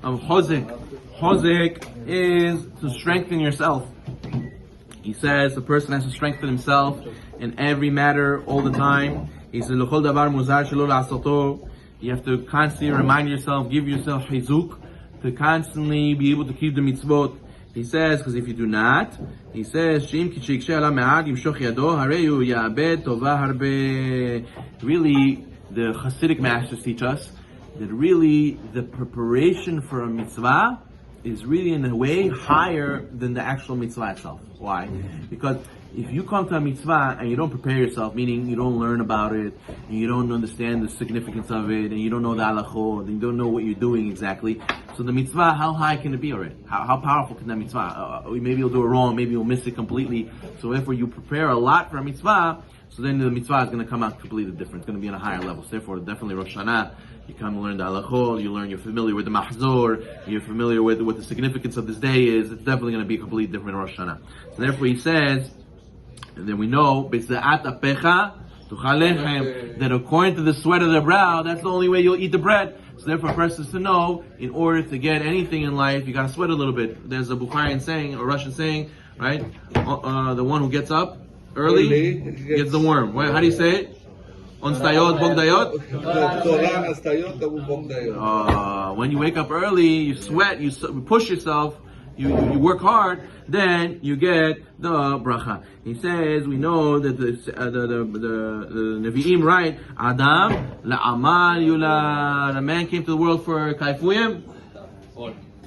of Hizuk. Hizuk is to strengthen yourself. He says the person has to strengthen himself in every matter all the time. He says, you have to constantly remind yourself, give yourself Hizuk, to constantly be able to keep the mitzvot. He says, because if you do not, he says, really, the Hasidic masters teach us that really the preparation for a mitzvah is really in a way higher than the actual mitzvah itself. Why? Because if you come to a mitzvah and you don't prepare yourself, meaning you don't learn about it, and you don't understand the significance of it, and you don't know the halachot, and you don't know what you're doing exactly, so the mitzvah, how high can it be already? How powerful can that mitzvah? Maybe you'll do it wrong, maybe you'll miss it completely. So therefore you prepare a lot for a mitzvah, so then the mitzvah is going to come out completely different. It's going to be on a higher level. So therefore, definitely Rosh Hashanah, you come to learn the halachot, you're familiar with the mahzor, you're familiar with what the significance of this day is. It's definitely going to be completely different in Rosh Hashanah. So therefore he says, and then we know, that according to the sweat of the brow, that's the only way you'll eat the bread. So therefore a person is to know, in order to get anything in life, you got to sweat a little bit. There's a Bukharian saying, a Russian saying, right? The one who gets up early gets the worm. How do you say it? On stayot, bogdayot? When you wake up early, you sweat, you push yourself, you work hard, then you get the bracha. He says, we know that the Nevi'im write, Adam la'amal yula. The man came to the world for kaifuyim.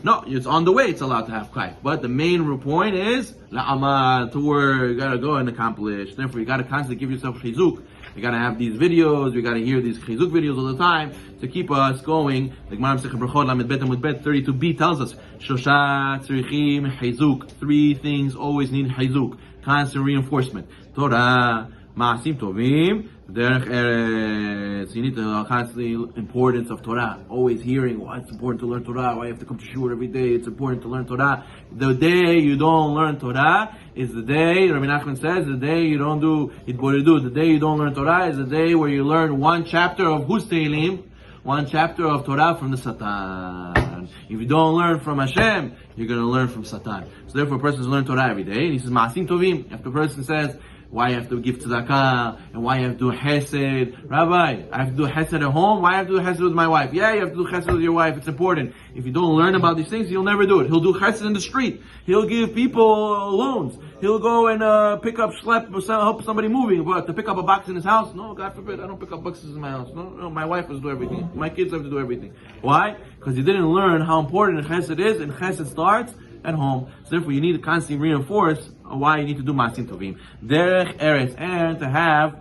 No, it's on the way. It's allowed to have kaif, but the main point is la'amal, to work. You gotta go and accomplish. Therefore, you gotta constantly give yourself Hizuk. We gotta have these videos, we gotta hear these Hizuk videos all the time to keep us going. The Gemara Masechet Brachot Lamed Bet Amud Bet 32b tells us, Shosha tzrichim Hizuk. 3 things always need Hizuk. Constant reinforcement. Torah, Ma'asim Tovim, Derech Eretz. You need to constantly importance of Torah. Always hearing why it's important to learn Torah, why you have to come to shul every day. It's important to learn Torah. The day you don't learn Torah is the day, Rabbi Nachman says, the day you don't do Hitbodedut. The day you don't learn Torah is the day where you learn one chapter of Hus Teilim, one chapter of Torah from the Satan. If you don't learn from Hashem, you're going to learn from Satan. So therefore a person has to learn Torah every day. And he says, Ma'asim Tovim. If the person says, why you have to give tzedakah, and why you have to do chesed. Rabbi, I have to do chesed at home, why I have to do chesed with my wife? Yeah, you have to do chesed with your wife, it's important. If you don't learn about these things, you'll never do it. He'll do chesed in the street. He'll give people loans. He'll go and pick up, help somebody moving, but to pick up a box in his house? No, God forbid, I don't pick up boxes in my house. No, my wife has to do everything. My kids have to do everything. Why? Because he didn't learn how important chesed is, and chesed starts at home. So thereful, you need to constantly reinforce why you need to do Ma'asim Tovim. Derech Eretz, and to have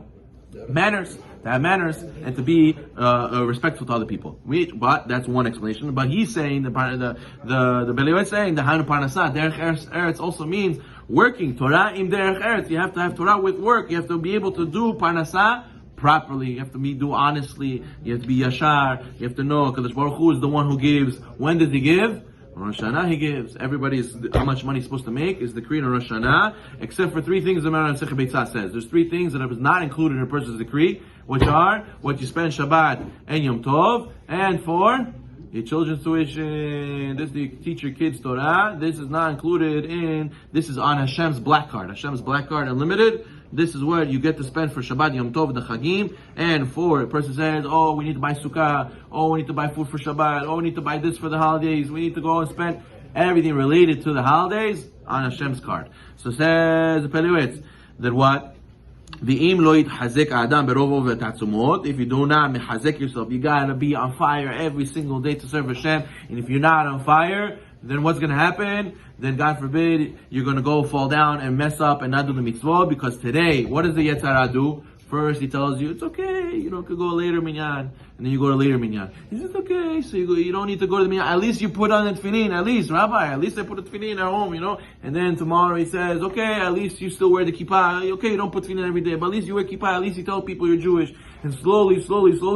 manners. To have manners and to be respectful to other people. But that's one explanation. But he's saying, the Pele is saying, the Hanu Parnasah, Derech Eretz also means working. Torah im Derech Eretz. You have to have Torah with work. You have to be able to do Parnasah properly. You have to do honestly. You have to be Yashar. You have to know Kadosh Baruch Hu is the one who gives. When does he give? Rosh Hashanah he gives. Everybody's how much money he's supposed to make is decreed on Rosh Hashanah, except for 3 things the Gemara Masechet Beitzah says. There's 3 things that was not included in a person's decree, which are what you spend Shabbat and Yom Tov, and for your children's tuition. This you teach your kids Torah. This is not included in. This is on Hashem's black card. Hashem's black card unlimited. This is what you get to spend for Shabbat, Yom Tov, the Chagim, and for a person says, oh, we need to buy sukkah, oh, we need to buy food for Shabbat, oh, we need to buy this for the holidays, we need to go and spend everything related to the holidays on Hashem's card. So says the Pele that what? V'im lo yitchazek adam berovo v'tatzumot. If you do not mechazek yourself, you gotta be on fire every single day to serve Hashem. And if you're not on fire, then what's going to happen? Then God forbid, you're going to go fall down and mess up and not do the mitzvah. Because today, what does the Yetz Hara do? First, he tells you, it's okay, you could go later minyan. And then you go to later minyan. He says, okay, so you don't need to go to the minyan. At least you put on the tefillin, at least, Rabbi, at least I put the tefillin at home, And then tomorrow he says, okay, at least you still wear the kippah. Okay, you don't put tefillin every day, but at least you wear kippah. At least you tell people you're Jewish. And slowly,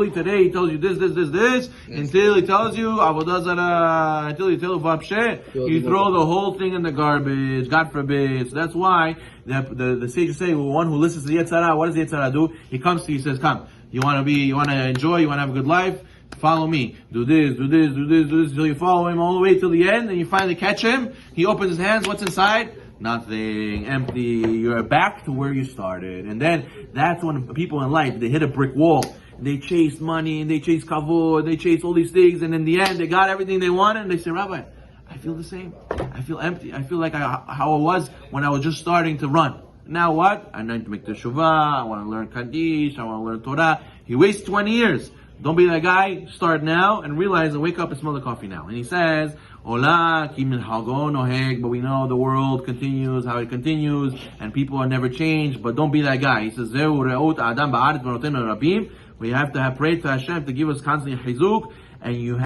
today he tells you this, yes. Until he tells you, avodah zarah, until he tells you, vapshe, you throw the whole thing in the garbage, God forbid. So that's why the sages say, well, one who listens to the Yetz Hara, what does the Yetz Hara do? He comes to you, he says, come, you want to enjoy, you want to have a good life, Follow me. Do this, do this, do this, do this, until you follow him all the way till the end, and you finally catch him. He opens his hands. What's inside? Nothing. Empty. You're back to where you started. And then that's when people in life, they hit a brick wall. They chase money, and they chase kavod, they chase all these things, and in the end, they got everything they wanted, and they say, Rabbi, I feel the same. I feel empty. I feel like how I was when I was just starting to run. Now what? I need to make the teshuvah. I want to learn Kaddish. I want to learn Torah. He wastes 20 years. Don't be that guy. Start now and realize and wake up and smell the coffee now. And he says, Ola ki minhago noheg, but we know the world continues, how it continues, and people are never changed, but don't be that guy. He says, Zeu re'ot adam ba'aretz v'notenu rabim. We have to have prayed to Hashem to give us constantly Hizuk, and you have